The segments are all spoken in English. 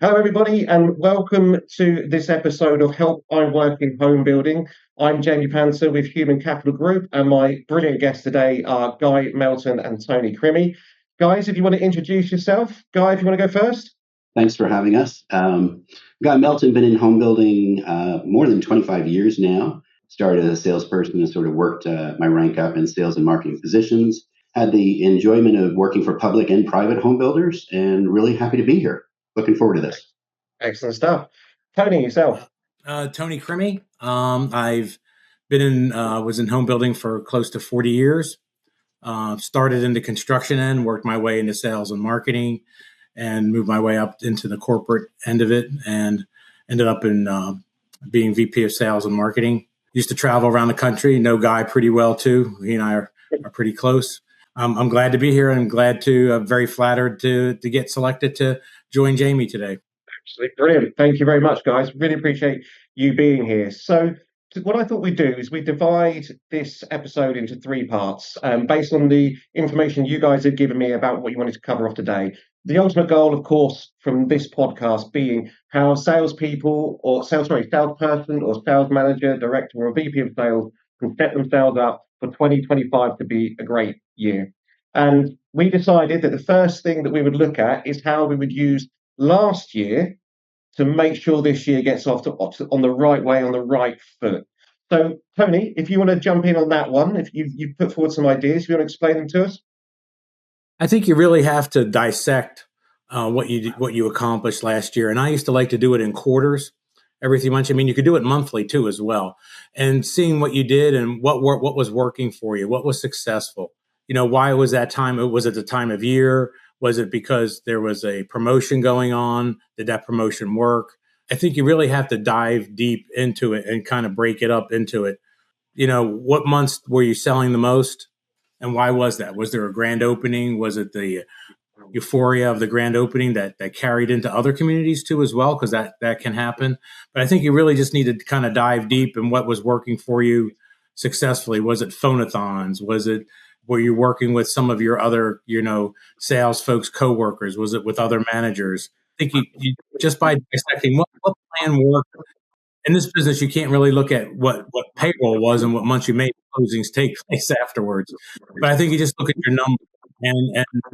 Hello, everybody, and welcome to this episode of I Work In Homebuilding. I'm Jamie Panter with Human Capital Group, and my brilliant guests today are Guy, Melton, and Toni, Crimi. Guys, if you want to introduce yourself. Guy, if you want to go first. Thanks for having us. Guy Melton, been in home building more than 25 years now. Started as a salesperson and sort of worked my rank up in sales and marketing positions. Had the enjoyment of working for public and private home builders, and really happy to be here. Looking forward to this. Excellent stuff. Toni, yourself. Toni, Crimi. I've been was in home building for close to 40 years. Started in the construction end, worked my way into sales and marketing, and moved my way up into the corporate end of it, and ended up in being VP of sales and marketing. Used to travel around the country, know Guy pretty well too. He and I are pretty close. I'm glad to be here, and I'm glad I'm very flattered to get selected to join Jamie today. Absolutely brilliant. Thank you very much, guys. Really appreciate you being here. So what I thought we'd do is we divide this episode into three parts based on the information you guys have given me about what you wanted to cover off today. The ultimate goal, of course, from this podcast being how salespeople salesperson or sales manager, director or VP of sales can set themselves up for 2025 to be a great year. And we decided that the first thing that we would look at is how we would use last year to make sure this year gets off on the right way, on the right foot. So, Toni, if you want to jump in on that one, if you've put forward some ideas, if you want to explain them to us. I think you really have to dissect what you accomplished last year. And I used to like to do it in quarters every 3 months. I mean, you could do it monthly too as well. And seeing what you did and what was working for you, what was successful. Why was that time? Was it the time of year? Was it because there was a promotion going on? Did that promotion work? I think you really have to dive deep into it and kind of break it up into it. What months were you selling the most? And why was that? Was there a grand opening? Was it the euphoria of the grand opening that carried into other communities too as well? Because that can happen. But I think you really just need to kind of dive deep in what was working for you successfully. Was it phone-a-thons? Were you working with some of your other, sales folks, coworkers? Was it with other managers? I think you just by dissecting what plan worked. In this business, you can't really look at what payroll was and what months you made closings take place afterwards. But I think you just look at your numbers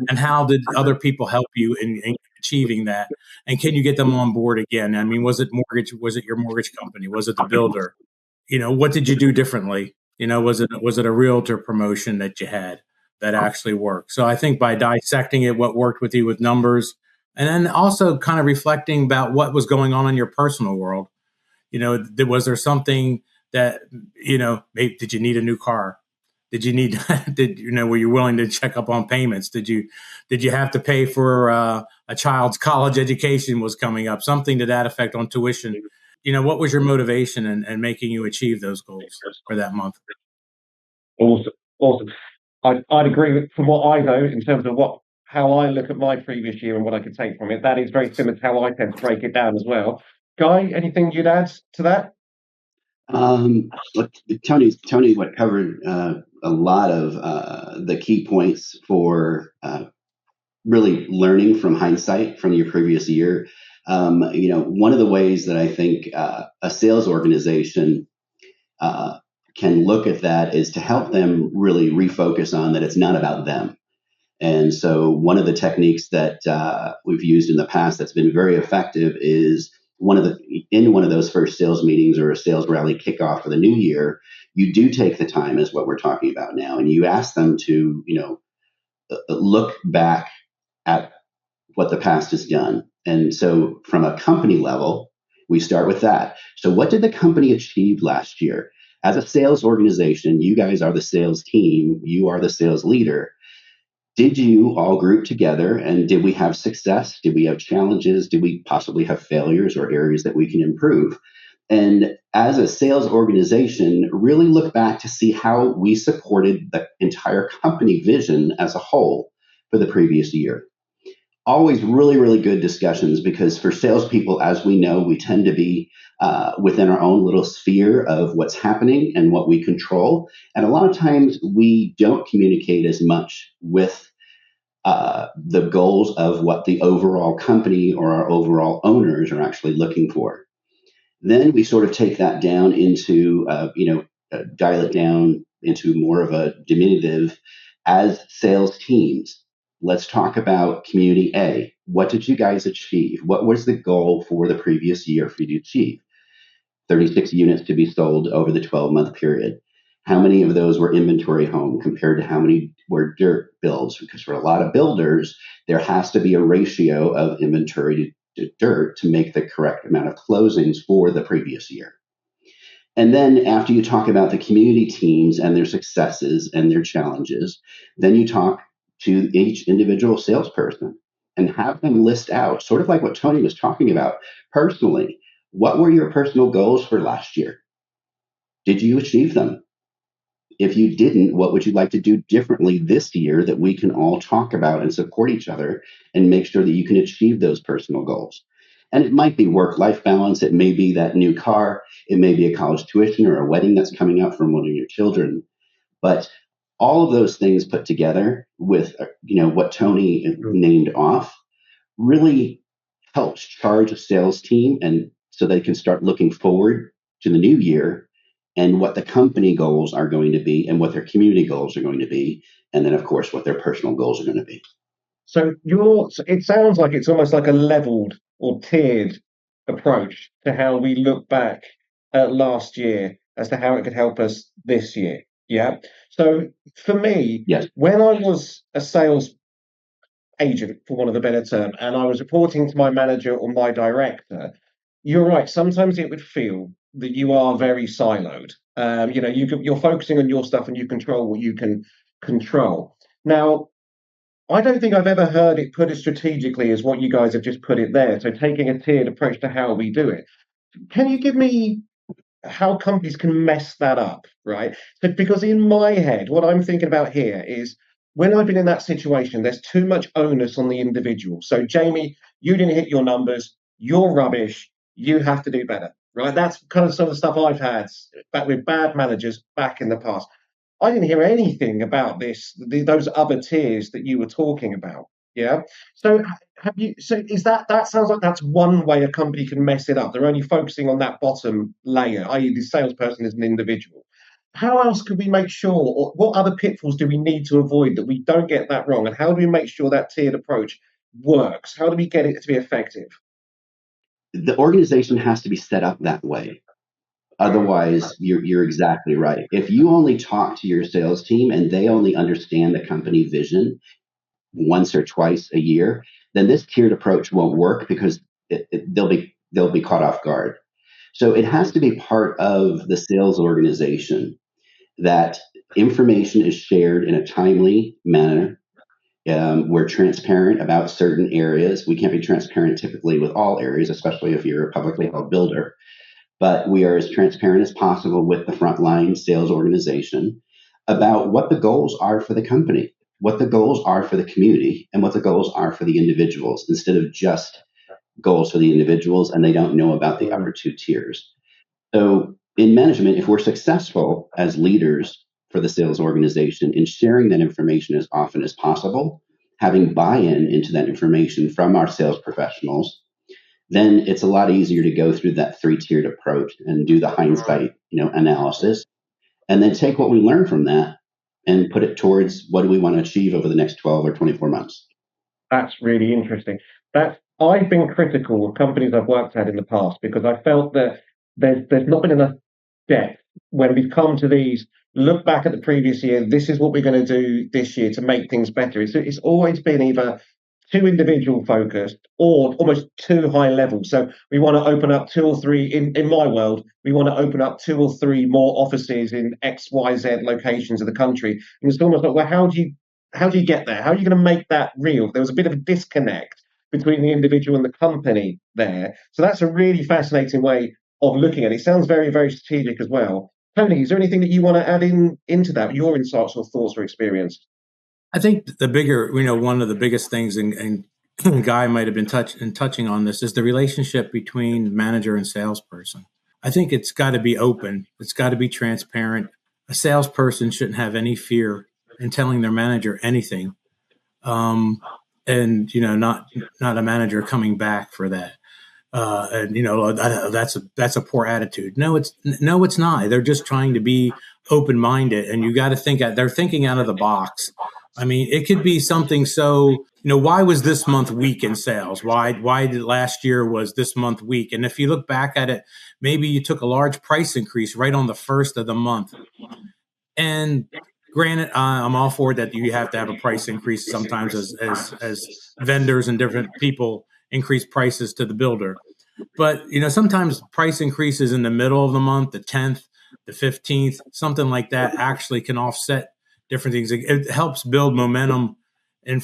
and how did other people help you in achieving that? And can you get them on board again? I mean, was it mortgage? Was it your mortgage company? Was it the builder? What did you do differently? Was it a realtor promotion that you had that actually worked? So I think by dissecting it, what worked with you with numbers, and then also kind of reflecting about what was going on in your personal world. Was there something that, maybe did you need a new car? Did you need, were you willing to check up on payments? Did you have to pay for a child's college education was coming up, something to that effect on tuition? What was your motivation in making you achieve those goals for that month? Awesome. I'd agree with, from what I know in terms of how I look at my previous year and what I could take from it. That is very similar to how I tend to break it down as well. Guy, anything you'd add to that? Toni covered a lot of the key points for really learning from hindsight from your previous year. One of the ways that I think a sales organization can look at that is to help them really refocus on that it's not about them. And so one of the techniques that we've used in the past that's been very effective is in one of those first sales meetings or a sales rally kickoff for the new year, you do take the time, is what we're talking about now, and you ask them to, look back at what the past has done. And so from a company level, we start with that. So what did the company achieve last year? As a sales organization, you guys are the sales team, you are the sales leader. Did you all group together and did we have success? Did we have challenges? Did we possibly have failures or areas that we can improve? And as a sales organization, really look back to see how we supported the entire company vision as a whole for the previous year. Always really, really good discussions, because for salespeople, as we know, we tend to be within our own little sphere of what's happening and what we control. And a lot of times we don't communicate as much with the goals of what the overall company or our overall owners are actually looking for. Then we sort of take that down into, dial it down into more of a diminutive as sales teams. Let's talk about community A. What did you guys achieve? What was the goal for the previous year for you to achieve? 36 units to be sold over the 12-month period. How many of those were inventory home compared to how many were dirt builds? Because for a lot of builders, there has to be a ratio of inventory to dirt to make the correct amount of closings for the previous year. And then after you talk about the community teams and their successes and their challenges, then you talk to each individual salesperson and have them list out, sort of like what Toni was talking about personally. What were your personal goals for last year? Did you achieve them? If you didn't, what would you like to do differently this year that we can all talk about and support each other and make sure that you can achieve those personal goals? And it might be work-life balance. It may be that new car. It may be a college tuition or a wedding that's coming up from one of your children. But all of those things put together with, what Toni named off really helps charge a sales team, and so they can start looking forward to the new year and what the company goals are going to be and what their community goals are going to be. And then, of course, what their personal goals are going to be. So it sounds like it's almost like a leveled or tiered approach to how we look back at last year as to how it could help us this year. Yeah. So for me, Yes. when I was a sales agent, for want of a better term, and I was reporting to my manager or my director, you're right. Sometimes it would feel that you are very siloed. You're focusing on your stuff and you control what you can control. Now, I don't think I've ever heard it put as strategically as what you guys have just put it there. So taking a tiered approach to how we do it. Can you give me how companies can mess that up, right? So, because in my head, what I'm thinking about here is when I've been in that situation, there's too much onus on the individual. So, Jamie, you didn't hit your numbers, you're rubbish, you have to do better, right? That's kind of some of the stuff I've had back with bad managers back in the past. I didn't hear anything about those other tiers that you were talking about. Yeah. So have you? So is that sounds like that's one way a company can mess it up. They're only focusing on that bottom layer, i.e., the salesperson is an individual. How else could we make sure, or what other pitfalls do we need to avoid that we don't get that wrong? And how do we make sure that tiered approach works? How do we get it to be effective? The organization has to be set up that way. Otherwise, you're exactly right. If you only talk to your sales team and they only understand the company vision once or twice a year, then this tiered approach won't work because they'll be caught off guard. So it has to be part of the sales organization that information is shared in a timely manner. We're transparent about certain areas. We can't be transparent typically with all areas, especially if you're a publicly held builder. But we are as transparent as possible with the frontline sales organization about what the goals are for the company, what the goals are for the community, and what the goals are for the individuals, instead of just goals for the individuals and they don't know about the upper two tiers. So in management, if we're successful as leaders for the sales organization in sharing that information as often as possible, having buy-in into that information from our sales professionals, then it's a lot easier to go through that three-tiered approach and do the hindsight, analysis, and then take what we learn from that and put it towards what do we want to achieve over the next 12 or 24 months. That's really interesting. I've been critical of companies I've worked at in the past because I felt that there's not been enough depth when we've come to these. Look back at the previous year. This is what we're going to do this year to make things better. It's always been either too individual focused or almost too high level. So we want to open up two or three in my world. We want to open up two or three more offices in XYZ locations of the country. And it's almost like, well, how do you get there? How are you going to make that real? There was a bit of a disconnect between the individual and the company there. So that's a really fascinating way of looking at it. It sounds very, very strategic as well. Toni, is there anything that you want to add into that, your insights or thoughts or experience? I think the bigger, one of the biggest things, and Guy might have been touching on this, is the relationship between manager and salesperson. I think it's got to be open. It's got to be transparent. A salesperson shouldn't have any fear in telling their manager anything. and not a manager coming back for that. And that's a poor attitude. No, it's not. They're just trying to be open minded, and you got to they're thinking out of the box. I mean, it could be something so, why was this month weak in sales? Why did last year was this month weak? And if you look back at it, maybe you took a large price increase right on the first of the month. And granted, I'm all for that. You have to have a price increase sometimes as vendors and different people increase prices to the builder. But, sometimes price increases in the middle of the month, the 10th, the 15th, something like that actually can offset different things. It helps build momentum and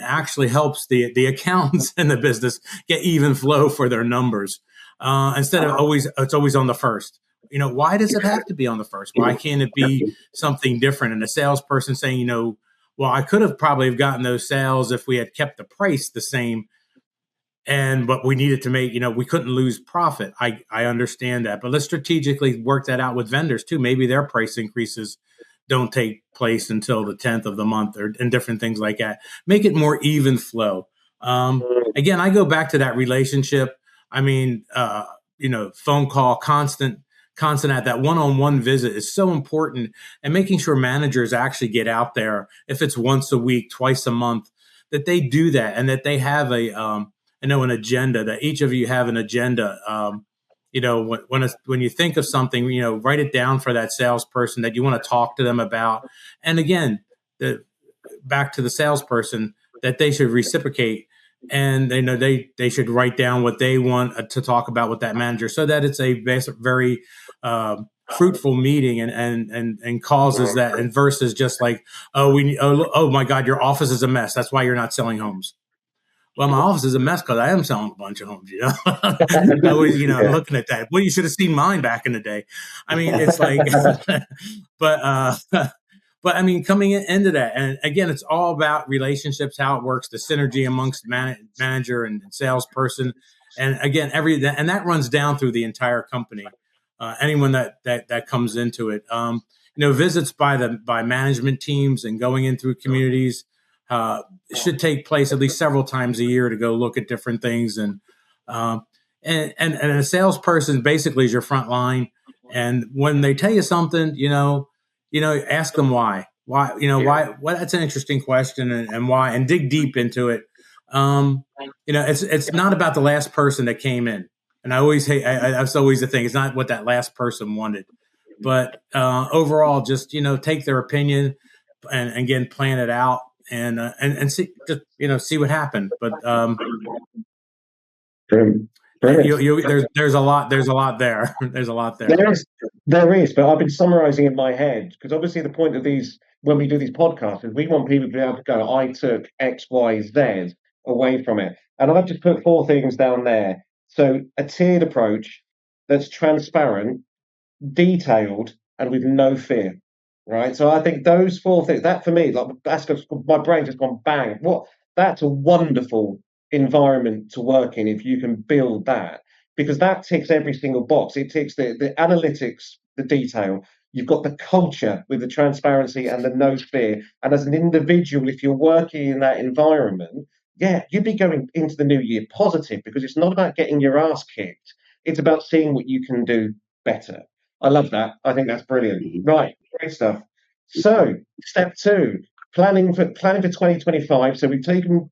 actually helps the accountants in the business get even flow for their numbers. Instead of it's always on the first. Why does it have to be on the first? Why can't it be something different? And a salesperson saying, well, I could have probably have gotten those sales if we had kept the price the same. But we needed to make, we couldn't lose profit. I understand that, but let's strategically work that out with vendors too. Maybe their price increases don't take place until the 10th of the month and different things like that. Make it more even flow. Again, I go back to that relationship. I mean, phone call, constant at that one-on-one visit is so important, and making sure managers actually get out there. If it's once a week, twice a month, that they do that, and that they have an agenda, that each of you have an agenda. When you think of something, write it down for that salesperson that you want to talk to them about. And again, back to the salesperson, that they should reciprocate, and they should write down what they want to talk about with that manager, so that it's a very fruitful meeting and causes that, and versus just like, oh my God, your office is a mess. That's why you're not selling homes. Well, my office is a mess because I am selling a bunch of homes, I always, looking at that. Well, you should have seen mine back in the day. I mean, it's like, but I mean, coming into that, and again, it's all about relationships, how it works, the synergy amongst manager and salesperson. And again, and that runs down through the entire company. Anyone that comes into it, visits by management teams and going in through communities, should take place at least several times a year to go look at different things. And a salesperson basically is your front line. And when they tell you something, ask them why. Why? Well, that's an interesting question, and why, and dig deep into it. It's not about the last person that came in. And I always hate. That's always the thing. It's not what that last person wanted, but overall, just take their opinion and again plan it out and see, just see what happened. But there's a lot there. There's a lot there. There is, but I've been summarizing in my head, because obviously the point of these, when we do these podcasts, is we want people to be able to go, I took X, Y, Z away from it. And I've just put 4 things down there. So a tiered approach that's transparent, detailed, and with no fear. Right. So I think those 4 things, that for me, like, that's just, my brain just gone bang. That's a wonderful environment to work in if you can build that, because that ticks every single box. It ticks the analytics, the detail. You've got the culture with the transparency and the no fear. And as an individual, if you're working in that environment, you'd be going into the new year positive, because it's not about getting your ass kicked. It's about seeing what you can do better. I love that. I think that's brilliant. Right, great stuff. So, step 2, planning for 2025. So we've taken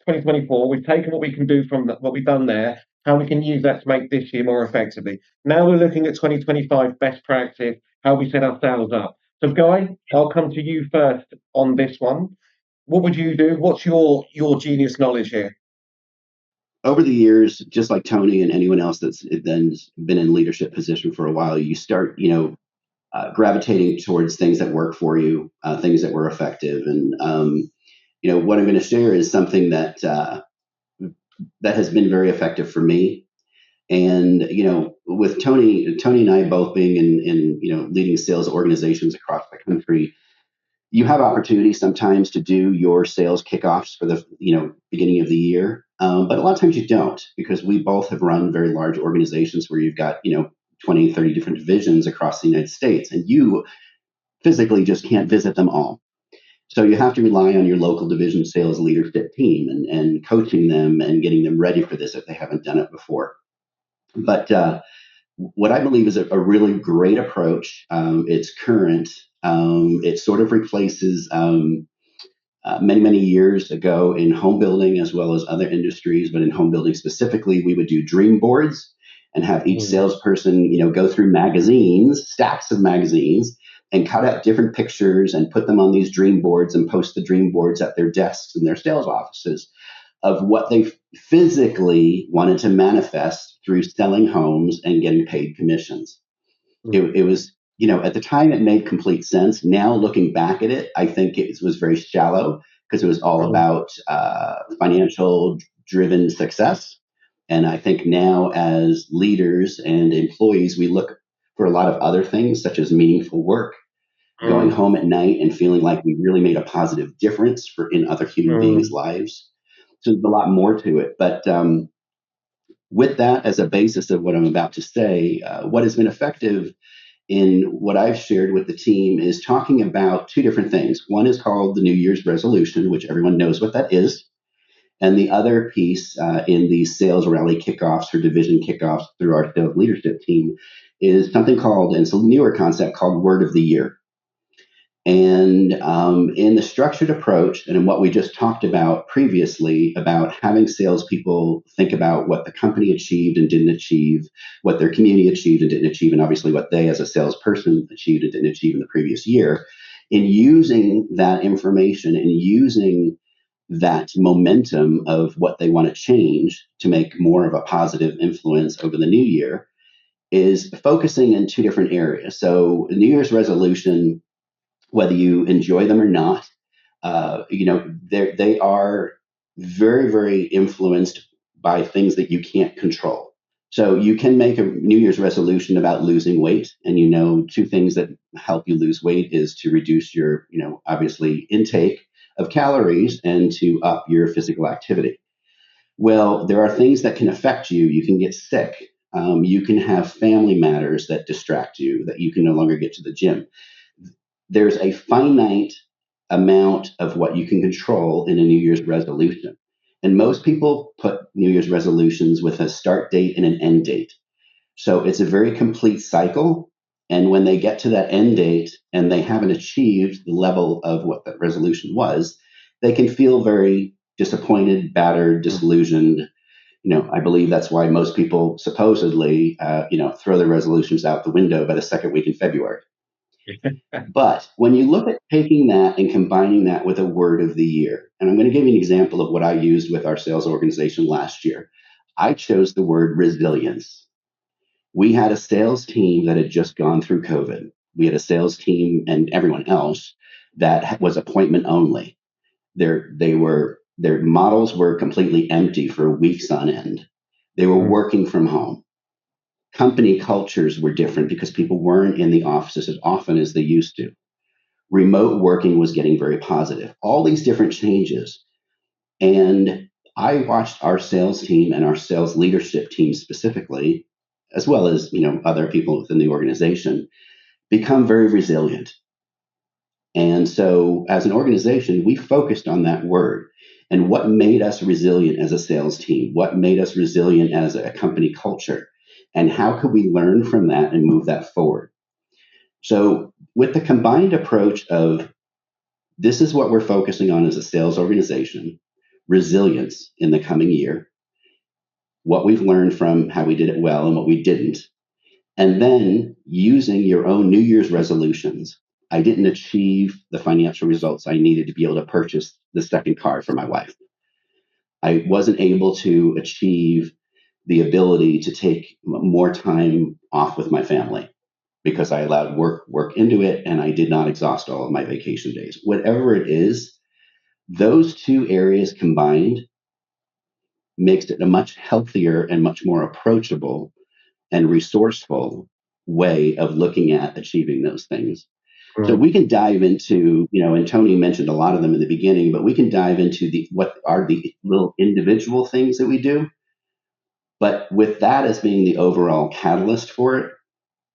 2024. We've taken what we can do from what we've done there, how we can use that to make this year more effectively. Now we're looking at 2025 best practice, how we set ourselves up. So, Guy, I'll come to you first on this one. What would you do? What's your genius knowledge here? Over the years, just like Toni and anyone else that's then been in leadership position for a while, you start, gravitating towards things that work for you, things that were effective. And, what I'm going to share is something that has been very effective for me. And, with Toni and I both being in leading sales organizations across the country, you have opportunities sometimes to do your sales kickoffs for the beginning of the year, but a lot of times you don't, because we both have run very large organizations where you've got 20, 30 different divisions across the United States, and you physically just can't visit them all. So you have to rely on your local division sales leadership team and coaching them and getting them ready for this if they haven't done it before. But what I believe is a really great approach. It's current. It sort of replaces many, many years ago in home building as well as other industries, but in home building specifically, we would do dream boards and have each salesperson, go through magazines, stacks of magazines, and cut out different pictures and put them on these dream boards and post the dream boards at their desks in their sales offices of what they physically wanted to manifest through selling homes and getting paid commissions. It was, at the time it made complete sense. Now looking back at it, I think it was very shallow because it was all about financial driven success. And I think now as leaders and employees, we look for a lot of other things such as meaningful work, going home at night and feeling like we really made a positive difference in other human beings' lives. So there's a lot more to it. But with that as a basis of what I'm about to say, what has been effective in what I've shared with the team is talking about two different things. One is called the New Year's resolution, which everyone knows what that is. And the other piece in the sales rally kickoffs or division kickoffs through our sales leadership team is something called, and it's a newer concept called Word of the Year. And in the structured approach and in what we just talked about previously about having salespeople think about what the company achieved and didn't achieve, what their community achieved and didn't achieve, and obviously what they as a salesperson achieved and didn't achieve in the previous year, in using that information and using that momentum of what they want to change to make more of a positive influence over the new year is focusing in two different areas. So New Year's resolution, whether you enjoy them or not, they are very, very influenced by things that you can't control. So you can make a New Year's resolution about losing weight, and two things that help you lose weight is to reduce your, obviously intake of calories and to up your physical activity. Well, there are things that can affect you. You can get sick. You can have family matters that distract you, that you can no longer get to the gym. There's a finite amount of what you can control in a New Year's resolution. And most people put New Year's resolutions with a start date and an end date. So it's a very complete cycle. And when they get to that end date and they haven't achieved the level of what that resolution was, they can feel very disappointed, battered, disillusioned. I believe that's why most people supposedly, throw their resolutions out the window by the second week in February. But when you look at taking that and combining that with a word of the year, and I'm going to give you an example of what I used with our sales organization last year. I chose the word resilience. We had a sales team that had just gone through COVID. We had a sales team and everyone else that was appointment only. Their models were completely empty for weeks on end. They were working from home. Company cultures were different because people weren't in the offices as often as they used to. Remote working was getting very positive. All these different changes. And I watched our sales team and our sales leadership team specifically, as well as other people within the organization, become very resilient. And so as an organization, we focused on that word and what made us resilient as a sales team, what made us resilient as a company culture, and how could we learn from that and move that forward. So with the combined approach of this is what we're focusing on as a sales organization, resilience in the coming year, what we've learned from how we did it well and what we didn't, and then using your own New Year's resolutions. I didn't achieve the financial results I needed to be able to purchase the second car for my wife. I wasn't able to achieve the ability to take more time off with my family because I allowed work into it and I did not exhaust all of my vacation days. Whatever it is, those two areas combined makes it a much healthier and much more approachable and resourceful way of looking at achieving those things. So we can dive into, and Toni mentioned a lot of them in the beginning, but we can dive into what are the little individual things that we do. But with that as being the overall catalyst for it,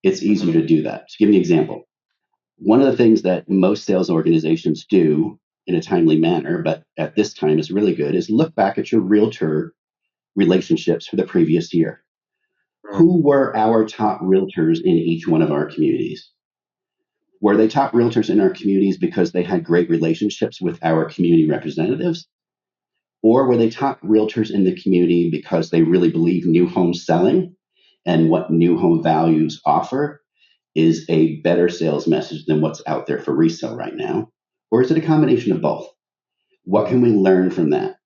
it's easier to do that. To give you an example, one of the things that most sales organizations do in a timely manner, but at this time is really good, is look back at your realtor relationships for the previous year. Who were our top realtors in each one of our communities? Were they top realtors in our communities because they had great relationships with our community representatives? Or were they top realtors in the community because they really believe new home selling and what new home values offer is a better sales message than what's out there for resale right now? Or is it a combination of both? What can we learn from that?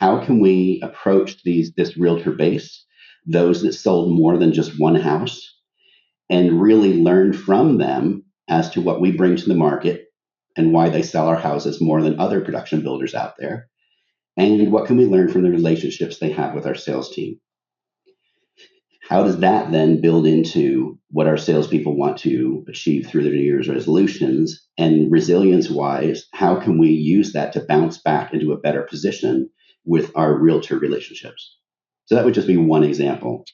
How can we approach this realtor base, those that sold more than just one house, and really learn from them as to what we bring to the market and why they sell our houses more than other production builders out there? And what can we learn from the relationships they have with our sales team? How does that then build into what our salespeople want to achieve through their New Year's resolutions? And resilience wise, how can we use that to bounce back into a better position with our realtor relationships? So that would just be one example.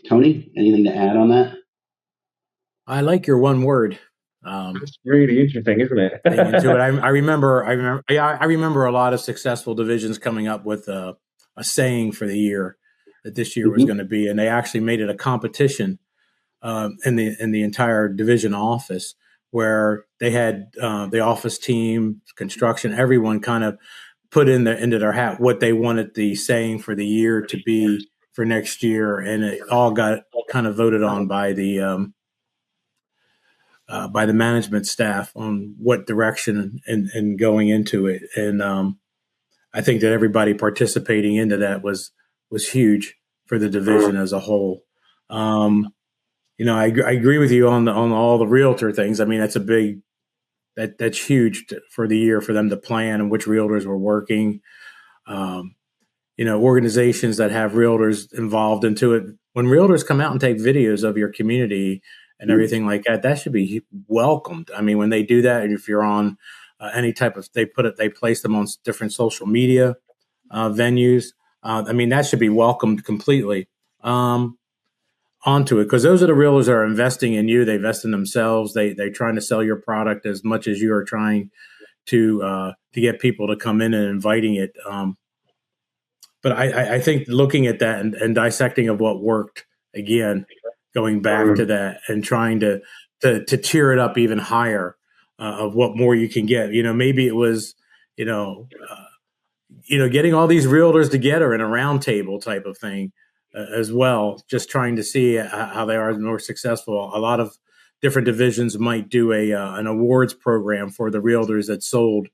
Toni, anything to add on that? I like your one word. It's really interesting, isn't it? Thing into it. I remember a lot of successful divisions coming up with a saying for the year that this year was going to be, and they actually made it a competition in the entire division office, where they had the office team, construction, everyone kind of put into their hat what they wanted the saying for the year to be for next year, and it all got kind of voted on by the management staff on what direction and going into it. And I think that everybody participating into that was huge for the division as a whole. I agree with you on all the realtor things. I mean, that's huge for the year for them to plan and which realtors were working. Organizations that have realtors involved into it. When realtors come out and take videos of your community and everything like that, that should be welcomed. I mean, when they do that, if you're on any type of, they place them on different social media venues. I mean, that should be welcomed completely onto it, because those are the realtors that are investing in you. They invest in themselves. They're trying to sell your product as much as you are trying to get people to come in and inviting it. But I think looking at that and dissecting of what worked, again, going back to that and trying to tier it up even higher of what more you can get. Maybe it was, getting all these realtors together in a round table type of thing as well, just trying to see how they are more successful. A lot of different divisions might do an awards program for the realtors that sold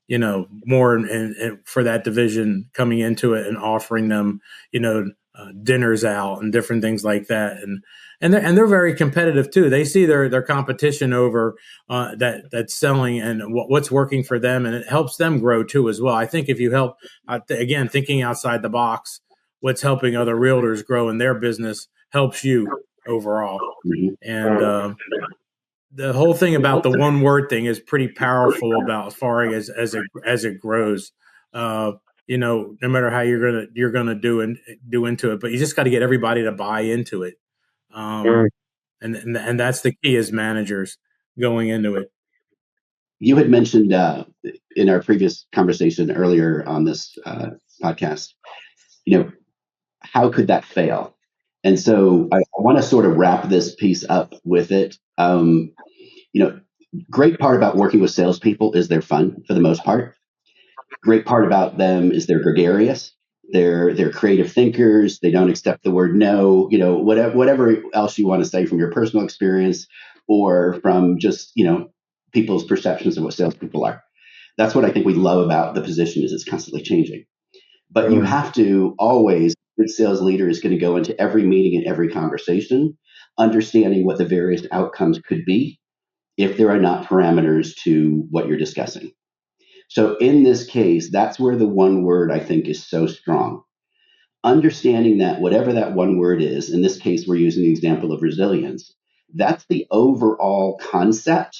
more and for that division coming into it, and offering them, dinners out and different things like that. And they're very competitive too. They see their competition over that's selling and what's working for them, and it helps them grow too as well. I think if you help, again, thinking outside the box, what's helping other realtors grow in their business helps you overall. And the whole thing about the one word thing is pretty powerful about as far as it grows. No matter how you're gonna do into it, but you just got to get everybody to buy into it. And that's the key as managers going into it. You had mentioned in our previous conversation earlier on this podcast, how could that fail? And so I want to sort of wrap this piece up with it. Great part about working with salespeople is they're fun for the most part. Great part about them is they're gregarious. They're creative thinkers. They don't accept the word no. Whatever else you want to say from your personal experience or from just people's perceptions of what salespeople are. That's what I think we love about the position, is it's constantly changing. But you have to always, good sales leader is going to go into every meeting and every conversation, understanding what the various outcomes could be if there are not parameters to what you're discussing. So in this case, that's where the one word, I think, is so strong. Understanding that whatever that one word is, in this case, we're using the example of resilience, that's the overall concept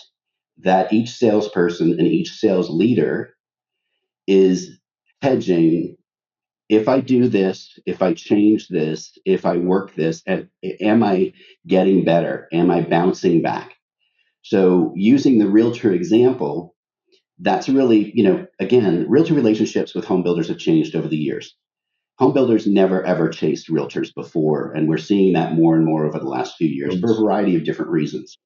that each salesperson and each sales leader is hedging if I do this, if I change this, if I work this, am I getting better? Am I bouncing back? So using the realtor example, that's really, again, realtor relationships with home builders have changed over the years. Home builders never ever chased realtors before, and we're seeing that more and more over the last few years for a variety of different reasons.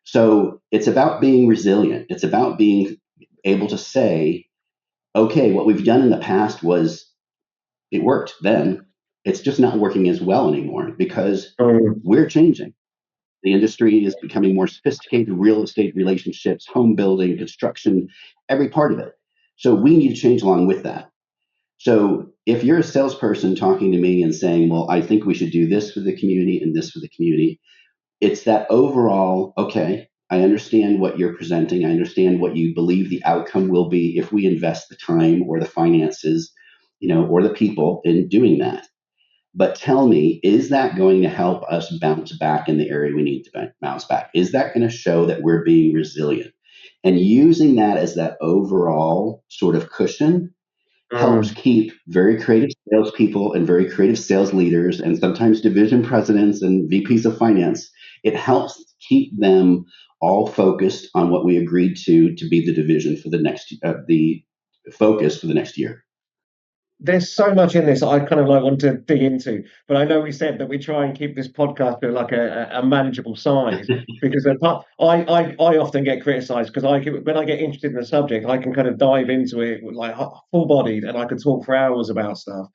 So it's about being resilient. It's about being able to say, okay, what we've done in the past was it worked then. It's just not working as well anymore because we're changing. The industry is becoming more sophisticated, real estate relationships, home building, construction, every part of it. So we need to change along with that. So if you're a salesperson talking to me and saying, well, I think we should do this for the community and this for the community, it's that overall, okay, I understand what you're presenting. I understand what you believe the outcome will be if we invest the time or the finances, or the people in doing that. But tell me, is that going to help us bounce back in the area we need to bounce back? Is that going to show that we're being resilient? And using that as that overall sort of cushion helps keep very creative salespeople and very creative sales leaders and sometimes division presidents and VPs of finance. It helps keep them all focused on what we agreed to be the division for the focus for the next year. There's so much in this I kind of want to dig into, but I know we said that we try and keep this podcast to like a manageable size because I often get criticised because when I get interested in the subject, I can kind of dive into it like full bodied and I could talk for hours about stuff.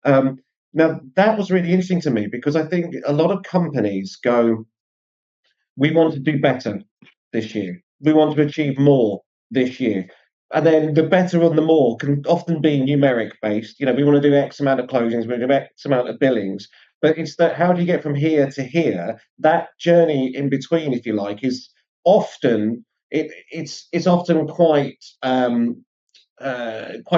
Now that was really interesting to me because I think a lot of companies go, we want to do better this year. We want to achieve more this year. And then the better and the more can often be numeric based. We want to do X amount of closings, we want to do X amount of billings. But it's that how do you get from here to here? That journey in between, if you like, is often it's often quite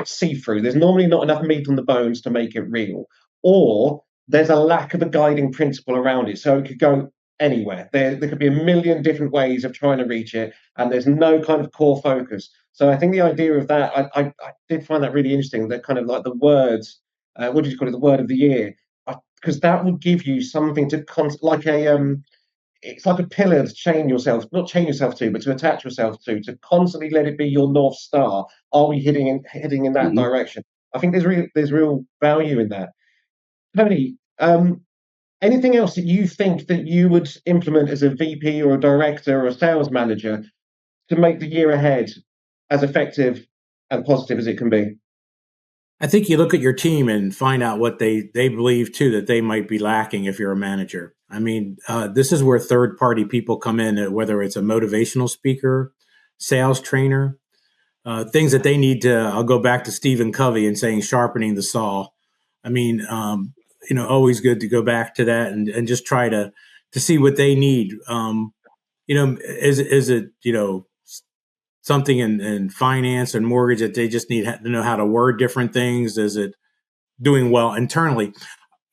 see-through. There's normally not enough meat on the bones to make it real, or there's a lack of a guiding principle around it. So it could go anywhere. There could be a million different ways of trying to reach it, and there's no kind of core focus. So I think the idea of that, I did find that really interesting. That kind of like the words, what did you call it? The word of the year, because that would give you something to it's like a pillar to not chain yourself to, but to attach yourself to constantly let it be your North Star. Are we heading in that direction? I think there's real value in that. Toni, anything else that you think that you would implement as a VP or a director or a sales manager to make the year ahead as effective and positive as it can be? I think you look at your team and find out what they believe too that they might be lacking if you're a manager. I mean, this is where third-party people come in, whether it's a motivational speaker, sales trainer, things that they need to. I'll go back to Stephen Covey and saying sharpening the saw. I mean, always good to go back to that and just try to see what they need. Is it something in finance and mortgage that they just need to know how to word different things? Is it doing well internally?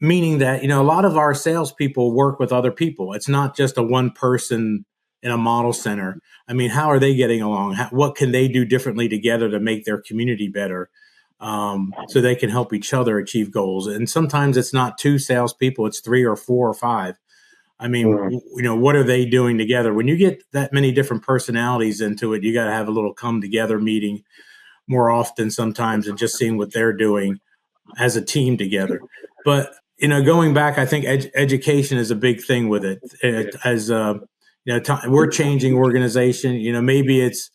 Meaning that, a lot of our salespeople work with other people. It's not just a one person in a model center. I mean, how are they getting along? What can they do differently together to make their community better? So they can help each other achieve goals. And sometimes it's not two salespeople, it's 3 or 4 or 5. I mean, what are they doing together? When you get that many different personalities into it, you got to have a little come together meeting more often sometimes and just seeing what they're doing as a team together. But, going back, I think education is a big thing with it. We're changing organization. Maybe it's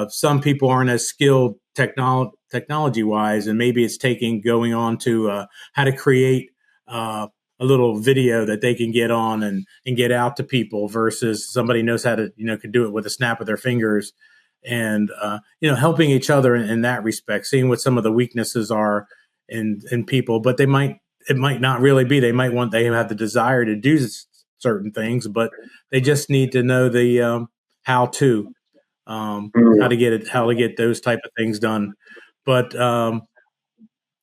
some people aren't as skilled technology wise, and maybe it's going on to how to create a little video that they can get on and get out to people versus somebody knows how to, can do it with a snap of their fingers and, helping each other in that respect, seeing what some of the weaknesses are in people, but it might not really be. They have the desire to do certain things, but they just need to know the how to get those type of things done. But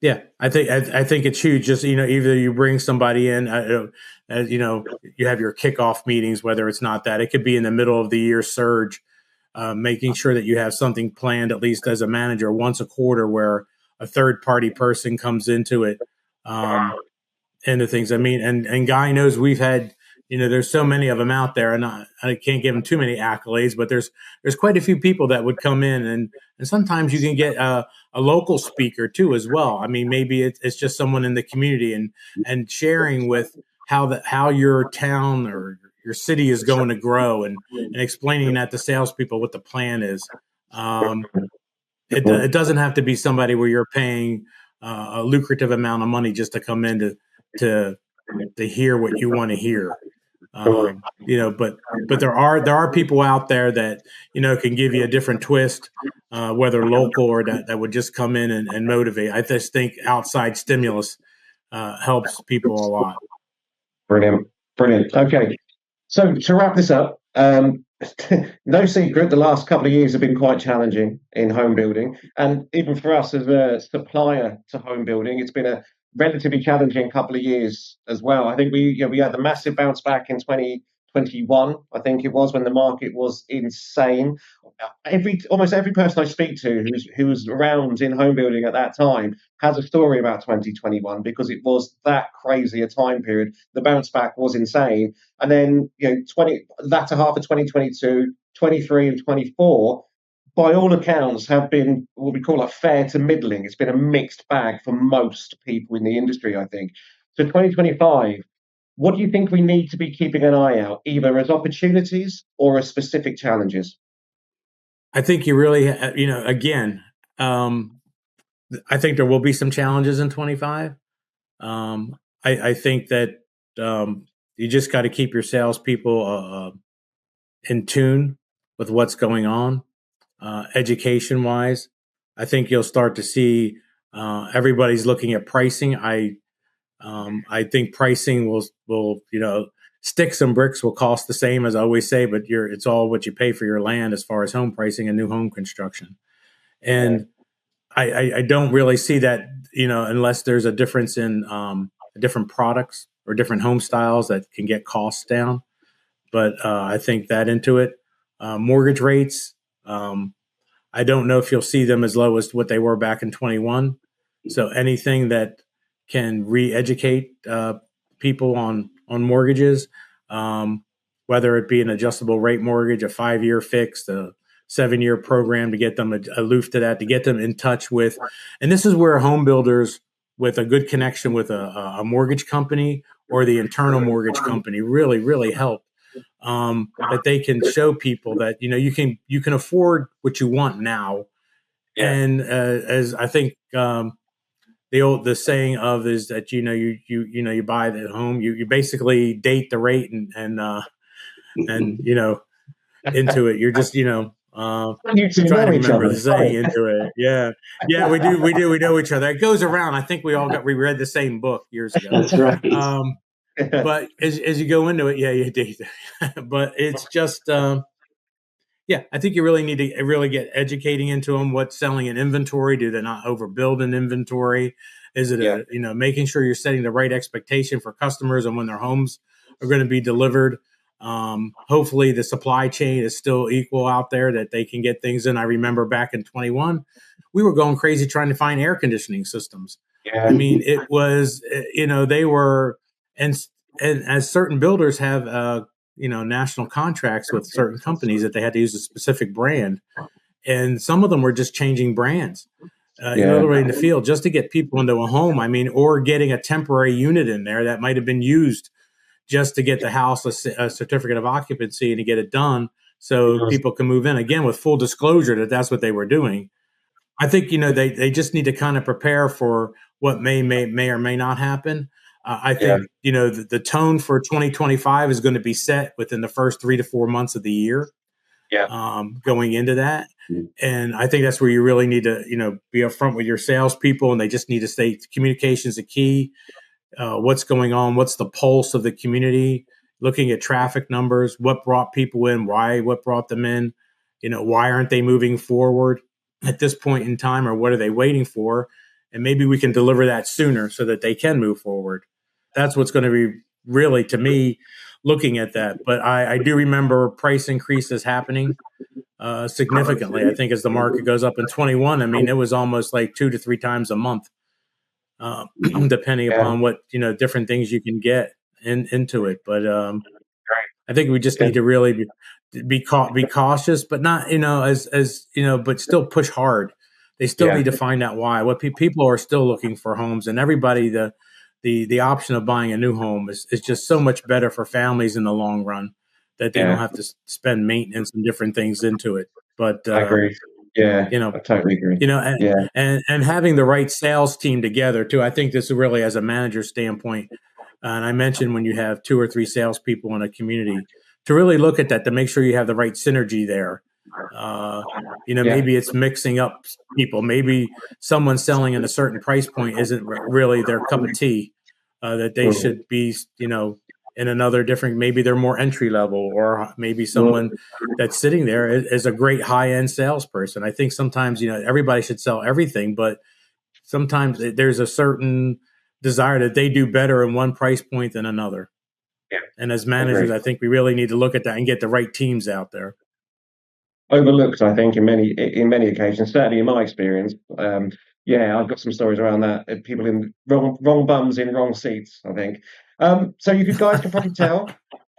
yeah, I think it's huge. Just either you bring somebody in, you have your kickoff meetings. Whether it's not that, it could be in the middle of the year surge, making sure that you have something planned at least as a manager once a quarter where a third party person comes into it, into things. I mean, and Guy knows we've had, there's so many of them out there, and I can't give them too many accolades, but there's quite a few people that would come in, and sometimes you can get a local speaker too as well. I mean, maybe it's just someone in the community and sharing with how your town or your city is going to grow, and explaining that to salespeople what the plan is. It doesn't have to be somebody where you're paying a lucrative amount of money just to come in to hear what you want to hear. But there are people out there that, can give you a different twist, whether local or that would just come in and motivate. I just think outside stimulus helps people a lot. Brilliant. Okay. So to wrap this up, no secret, the last couple of years have been quite challenging in home building. And even for us as a supplier to home building, it's been a relatively challenging couple of years as well. I think we had the massive bounce back in 2021, I think it was, when the market was insane. Almost every person I speak to who was around in home building at that time has a story about 2021, because it was that crazy a time period. The bounce back was insane. And then, latter half of 2022, 23 and 24, by all accounts, have been what we call a fair to middling. It's been a mixed bag for most people in the industry, I think. So 2025, what do you think we need to be keeping an eye out, either as opportunities or as specific challenges? I think you really, again, I think there will be some challenges in 25. I think that you just got to keep your salespeople in tune with what's going on, education wise. I think you'll start to see everybody's looking at pricing. I think pricing will sticks and bricks will cost the same, as I always say, but it's all what you pay for your land as far as home pricing and new home construction. And I don't really see that, unless there's a difference in different products or different home styles that can get costs down. But I think that into it. Mortgage rates, I don't know if you'll see them as low as what they were back in 21. So anything that can re-educate people on mortgages, whether it be an adjustable rate mortgage, a 5-year fixed, a 7-year program to get them aloof to that, to get them in touch with. And this is where home builders with a good connection with a mortgage company or the internal mortgage company really, really help. That they can show people that, you can afford what you want now. Yeah. And as I think the saying of is that, you buy the home, you basically date the rate and into it. You're just, trying to remember the saying into it. Yeah, we do. We know each other. It goes around. I think we read the same book years ago. That's right. But as you go into it, you date. But it's just, I think you really need to really get educating into them. What's selling in inventory? Do they not overbuild an inventory? Is it making sure you're setting the right expectation for customers and when their homes are going to be delivered? Hopefully the supply chain is still equal out there, that they can get things in. I remember back in 21, we were going crazy trying to find air conditioning systems. Yeah. I mean, it was, they were, and as certain builders have, national contracts with certain companies that they had to use a specific brand. And some of them were just changing brands, literally in the field just to get people into a home. I mean, or getting a temporary unit in there that might've been used just to get the house a certificate of occupancy and to get it done so people can move in, again, with full disclosure that that's what they were doing. I think, they just need to kind of prepare for what may or may not happen. I think, the tone for 2025 is going to be set within the first 3 to 4 months of the year. Going into that. And I think that's where you really need to, be upfront with your salespeople, and they just need to stay, communication is the key. What's going on? What's the pulse of the community? Looking at traffic numbers, what brought people in, what brought them in, why aren't they moving forward at this point in time, or what are they waiting for? And maybe we can deliver that sooner so that they can move forward. That's what's going to be really, to me, looking at that. But I do remember price increases happening. significantly. I think as the market goes up in 21, I mean, it was almost like 2 to 3 times a month, depending upon what, different things you can get into it. But I think we just need to really be cautious, but not, but still push hard. They still need to find out why. What people are still looking for homes, and everybody, the option of buying a new home is just so much better for families in the long run, that they don't have to spend maintenance and different things into it. But I agree. Yeah, I totally agree. And having the right sales team together too. I think this is really, as a manager standpoint, and I mentioned when you have 2 or 3 salespeople in a community, to really look at that, to make sure you have the right synergy there. Maybe it's mixing up people. Maybe someone selling at a certain price point isn't really their cup of tea. That they should be, in another different. Maybe they're more entry level, or maybe someone that's sitting there is a great high end salesperson. I think sometimes everybody should sell everything, but sometimes there's a certain desire that they do better in one price point than another. Yeah. And as managers, I think we really need to look at that and get the right teams out there. Overlooked, I think, in many occasions, certainly in my experience. I've got some stories around that. People in wrong bums in wrong seats, I think. So you guys can probably tell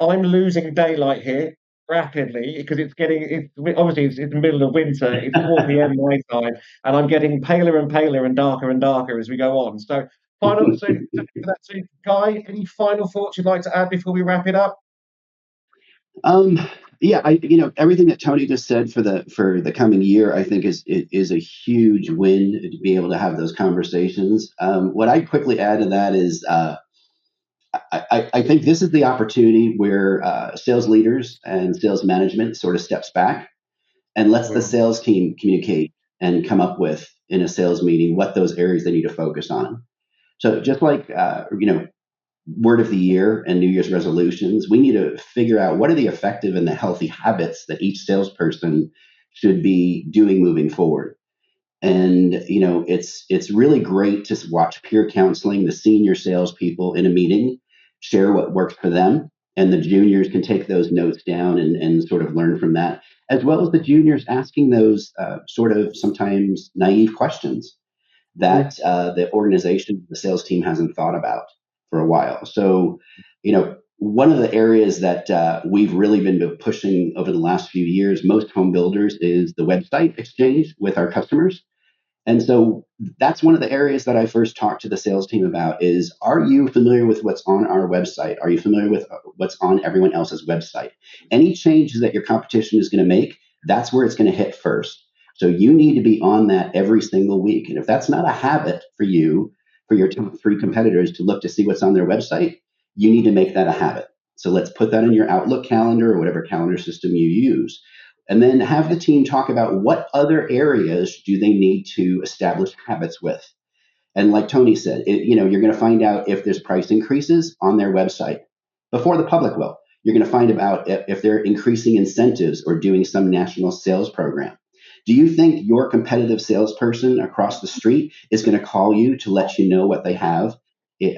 I'm losing daylight here rapidly, because it's the middle of winter. It's 4 p.m. my time, and I'm getting paler and paler and darker as we go on. So Guy, any final thoughts you'd like to add before we wrap it up? Everything that Toni just said for the coming year, I think is a huge win to be able to have those conversations. What I'd quickly add to that is, I think this is the opportunity where sales leaders and sales management sort of steps back and lets the sales team communicate and come up with, in a sales meeting, what those areas they need to focus on. So just like, word of the year and New Year's resolutions, we need to figure out what are the effective and the healthy habits that each salesperson should be doing moving forward. And, it's really great to watch peer counseling, the senior salespeople in a meeting share what works for them, and the juniors can take those notes down and sort of learn from that, as well as the juniors asking those sort of sometimes naive questions that the organization, the sales team, hasn't thought about for a while. So, one of the areas that we've really been pushing over the last few years, most home builders, is the website exchange with our customers. And so that's one of the areas that I first talked to the sales team about is, are you familiar with what's on our website? Are you familiar with what's on everyone else's website? Any changes that your competition is going to make, that's where it's going to hit first. So you need to be on that every single week. And if that's not a habit for you, for your top 3 competitors to look to see what's on their website, you need to make that a habit. So let's put that in your Outlook calendar or whatever calendar system you use. And then have the team talk about what other areas do they need to establish habits with. And like Toni said, you're going to find out if there's price increases on their website before the public will. You're going to find out if they're increasing incentives or doing some national sales program. Do you think your competitive salesperson across the street is going to call you to let you know what they have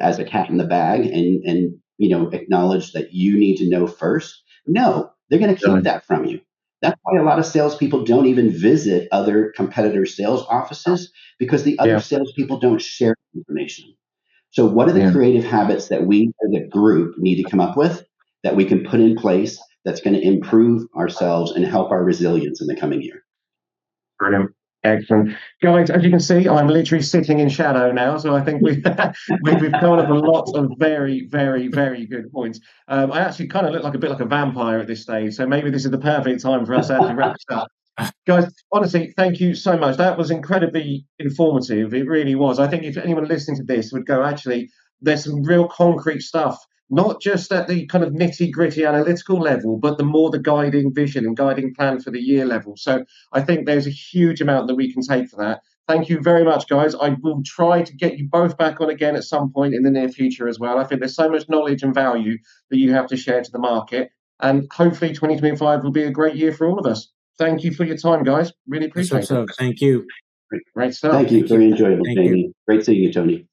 as a cat in the bag and acknowledge that you need to know first? No, they're going to keep that from you. That's why a lot of salespeople don't even visit other competitor sales offices, because the other salespeople don't share information. So what are the creative habits that we as a group need to come up with that we can put in place that's going to improve ourselves and help our resilience in the coming year? Brilliant. Excellent. Guys, as you can see, I'm literally sitting in shadow now, so I think we've covered up a lot of very, very, very good points. I actually kind of look like a bit like a vampire at this stage, so maybe this is the perfect time for us to actually wrap this up. Guys, honestly, thank you so much. That was incredibly informative. It really was. I think if anyone listening to this would go, actually, there's some real concrete stuff, not just at the kind of nitty-gritty analytical level, but the guiding vision and guiding plan for the year level. So I think there's a huge amount that we can take for that. Thank you very much, guys. I will try to get you both back on again at some point in the near future as well. I think there's so much knowledge and value that you have to share to the market. And hopefully 2025 will be a great year for all of us. Thank you for your time, guys. Really appreciate it. Thank you. Great stuff. Thank you. Very enjoyable, Jamie. Great seeing you, Toni.